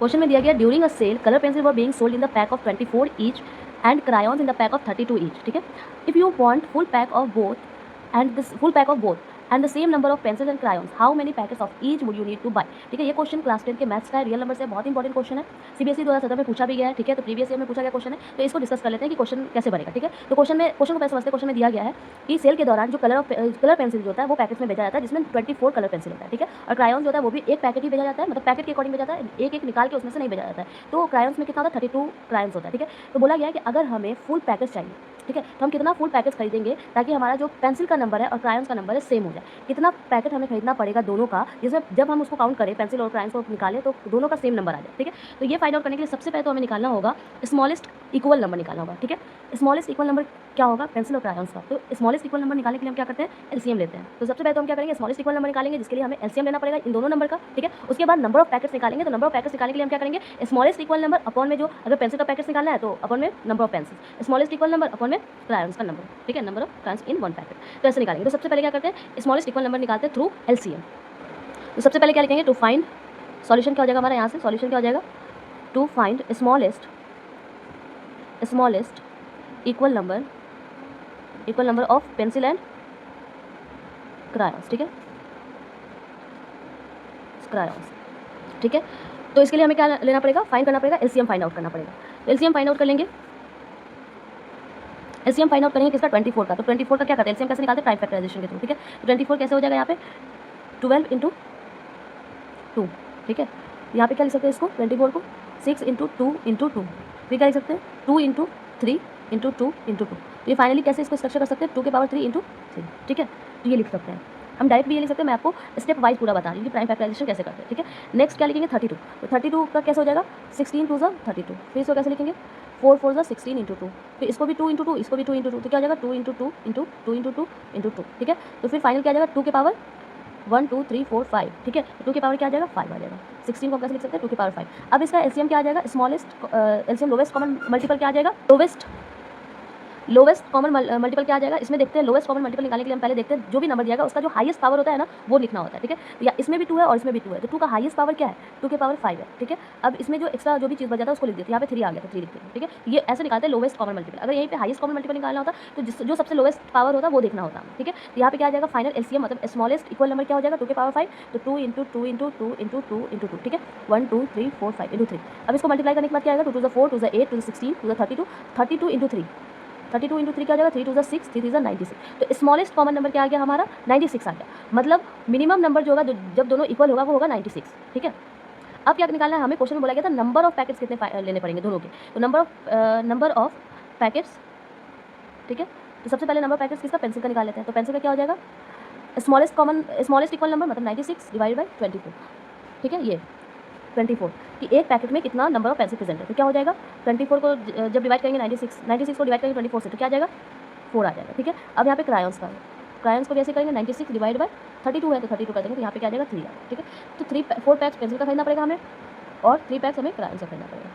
Question में दिया गया during a sale colour pencil were being sold in the pack of 24 each and crayons in the pack of 32 each. ठीक है, if you want full pack of both and this full pack of both and the same number of pencil and crayons, how many packets of each would you need to buy. ठीक है, ये question class 10 के maths का है, real number से बहुत important question है, CBSE 2017 में पूछा भी गया है. ठीक है, तो प्रीवियस ईयर में पूछा गया क्वेश्चन है, तो इसको डिस्कस कर लेते हैं कि क्वेश्चन कैसे बनेगा. ठीक है, तो क्वेश्चन को पहले समझते हैं. क्वेश्चन में दिया गया है कि सेल के दौरान जो कलर पेंसिल जो होता है वो पैकेट्स में भेजा जाता है, जिसमें 24 कलर पेंसिल होता है. ठीक है, और क्रायॉन जो होता है वो भी एक पैकेट ही भेजा जाता है, मतलब पैकेट के अकॉर्डिंग भेजा जाता है, एक एक निकाल के उसमें से नहीं भेजा जाता है. तो क्रायॉन्स में कितना होता है, 32 क्रायॉन्स होता है. ठीक है, तो बोला गया है कि अगर हमें फुल पैकेट चाहिए, ठीक है, तो हम कितना फुल पैकेट खरीदेंगे ताकि हमारा जो पेंसिल का नंबर है और क्रायॉन्स का नंबर है सेम हो जाए. कितना पैकेट हमें खरीदना पड़ेगा दोनों का, जिसमें जब हम उसको काउंट करें पेंसिल और क्रायॉन्स को निकालें तो दोनों का सेम नंबर आ जाए. ठीक है, तो ये फाइंड आउट करने के लिए सबसे पहले तो हमें निकालना होगा स्मॉलेस्ट इक्वल नंबर निकालना होगा. ठीक है, स्मॉलेस्ट इक्वल नंबर क्या होगा, पेंसिल और क्रायॉन्स का. तो स्मॉलेस्ट इक्वल नंबर निकालने के लिए हम क्या करते हैं, एलसीएम लेते हैं. तो सबसे पहले तो हम क्या करेंगे, स्मॉलेस्ट इक्वल नंबर निकालेंगे, जिसके लिए हमें एलसीएम लेना पड़ेगा इन दोनों नंबर का. ठीक है, उसके बाद नंबर ऑफ पैकेट्स निकालेंगे. तो नंबर ऑफ पैकेट्स निकालने के लिए हम क्या करेंगे, स्मॉलेस्ट इक्वल नंबर अपॉन में जो अगर पेंसिल का पैकेट्स निकालना है तो अपॉन में number of pencil, smallest equal number upon में क्रायॉन्स का नंबर. ठीक है, number of crayons in one packet. तो ऐसे निकालेंगे. तो सबसे पहले क्या करते हैं, स्मॉलेस्ट इक्वल नंबर निकालते हैं थ्रू एलसीएम. तो सबसे पहले क्या लिखेंगे, टू फाइंड, सॉल्यूशन क्या हो जाएगा हमारा, यहाँ से सॉल्यूशन क्या हो जाएगा, to find smallest equal number of pencil and crayons. ठीक है, क्रायॉन्स. ठीक है, तो इसके लिए हमें क्या लेना पड़ेगा, फाइंड करना पड़ेगा, एलसीएम फाइंड आउट करना पड़ेगा. तो एलसीएम फाइंड आउट कर लेंगे. एलसीएम फाइंड आउट करेंगे किसका, 24 का. तो 24 का क्या करते हैं, एलसीएम कैसे निकालते हैं, प्राइम फैक्टराइजेशन के थ्रू. ठीक है, तो 24 कैसे हो जाएगा यहाँ पे, 12 इंटू 2. ठीक है, यहाँ पे क्या लिख सकते हैं इसको, 24 को 6 इंटू 2 इंटू 2. फिर क्या लिख सकते हैं, 2 इंटू 3 इंटू 2 इंटू 2. तो ये फाइनली कैसे इसको स्ट्रक्चर कर सकते हैं, 2 के पावर 3 इंटू 3. ठीक है, तो ये लिख सकते हैं हम, डायरेक्ट भी ये लिख सकते हैं. मैं आपको स्टेप वाइज पूरा बता रही हूँ कि प्राइम फैक्टराइजेशन कैसे करते हैं. ठीक है, नेक्स्ट क्या लिखेंगे, 32. तो 32 का कैसे हो जाएगा, 16 टू ज़ा 32. फिर इसको कैसे लिखेंगे, 4 4 ज़ा 16 इंटू 2. फिर इसको भी 2 इंटू 2, इसको भी 2 इंटू 2. तो क्या हो जाएगा, 2 इंटू 2 इंटू 2 इंटू 2 इंटू 2. ठीक है, तो फिर फाइनल क्या आ जाएगा, 2 के पावर 1 2 3 4 5. ठीक है, 2 के पावर क्या आ जाएगा, 5 आ जाएगा. 16 को कैसे लिख सकते हैं, 2 के पावर 5. अब इसका एलसीएम क्या आ जाएगा, smallest LCM lowest common multiple क्या आ जाएगा, लोवेस्ट कॉमन मल्टीपल क्या आ जाएगा. इसमें देखते हैं लोवेस्ट कॉमन मल्टीपल निकालने के लिए हम पहले देखते हैं जो भी नंबर दिया गया उसका जो हाईएस्ट पावर होता है ना वो लिखना होता है. ठीक है, या इसमें भी 2 है और इसमें भी 2 है, तो 2 का हाईएस्ट पावर क्या है, 2 के पावर 5 है. ठीक है, अब इसमें जो एक्स्ट्रा जो भी चीज़ बच जाता है उसको लिख देते हैं. यहाँ पे 3 आ गया तो 3 लिखते हैं. ठीक है, ये ऐसे निकालते हैं लोवेस्ट कॉमन मल्टीपल. अगर यहीं पे हाईएस्ट कॉमन मल्टीपल निकालना होता तो जो सबसे लोवेस्ट पावर होता है वो देखना होता. ठीक है, तो यहाँ पे क्या आ जाएगा, फाइनल एलसीएम मतलब स्मॉलेस्ट इक्वल नंबर क्या हो जाएगा, 2 के पावर 5. तो 2 इंटू 2 इंटू 2 इंटू 2 इंटू 2. ठीक है, 1 2 3 4 5 इंटू 3. अब इसको मल्टीप्लाई करने के बाद क्या आएगा, 2 टू ज़ा 4 2 ज़ा 8 2 ज़ा 16 2 ज़ा 32 32 इंटू 3 32 इंटू 3 क्या हो जाएगा, 3 टू ज़ा 6 3 3 ज़ा 96. तो स्मॉलेस्ट कॉमन नंबर क्या आ गया हमारा, 96 आ गया. मतलब मिनिमम नंबर जो होगा जब दोनों इक्वल होगा वो होगा 96. ठीक है, अब क्या निकालना है हमें, क्वेश्चन में बोला गया था नंबर ऑफ पैकेट्स कितने लेने पड़ेंगे दोनों के. तो नंबर ऑफ पैकेट्स. ठीक है, तो सबसे पहले नंबर ऑफ पैकेट्स किसका, पेंसिल का निकाल लेते हैं. तो पेंसिल का क्या हो जाएगा, स्मॉलेस्ट इक्वल नंबर मतलब 96 डिवाइड बाई 24. ठीक है, ये 24 कि एक पैकेट में कितना नंबर ऑफ पेंसिल प्रेजेंट है. तो क्या हो जाएगा, 24 को जब डिवाइड करेंगे 96 को डिवाइड करेंगे 24 से तो क्या आ जाएगा, 4 आ जाएगा. ठीक है, अब यहाँ पे क्रायॉन्स को भी ऐसे करेंगे, 96 डिवाइड बाय 32 है तो 32 कर देंगे, तो यहाँ पे क्या आ जाएगा, 3 आ जाएगा. ठीक है, तो 4 पैक्स पेंसिल का खरीदना पड़ेगा हमें और 3 पैक्स हमें क्रायॉन्स का खरीदना पड़ेगा.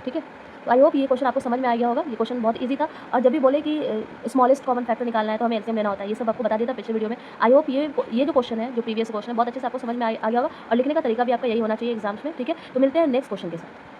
ठीक है, तो आई होप ये क्वेश्चन आपको समझ में आ गया होगा. ये क्वेश्चन बहुत इजी था, और जब भी बोले कि स्मॉलेस्ट कॉमन फैक्टर निकालना है तो हमें एलसीएम लेना होता है, ये सब आपको बता दिया था पिछले वीडियो में. आई होप ये जो क्वेश्चन है, जो प्रीवियस क्वेश्चन है, बहुत अच्छे से आपको समझ में आ गया होगा, और लिखने का तरीका भी आपका यही होना चाहिए एग्जाम्स में. ठीक है, तो मिलते हैं नेक्स्ट क्वेश्चन के साथ.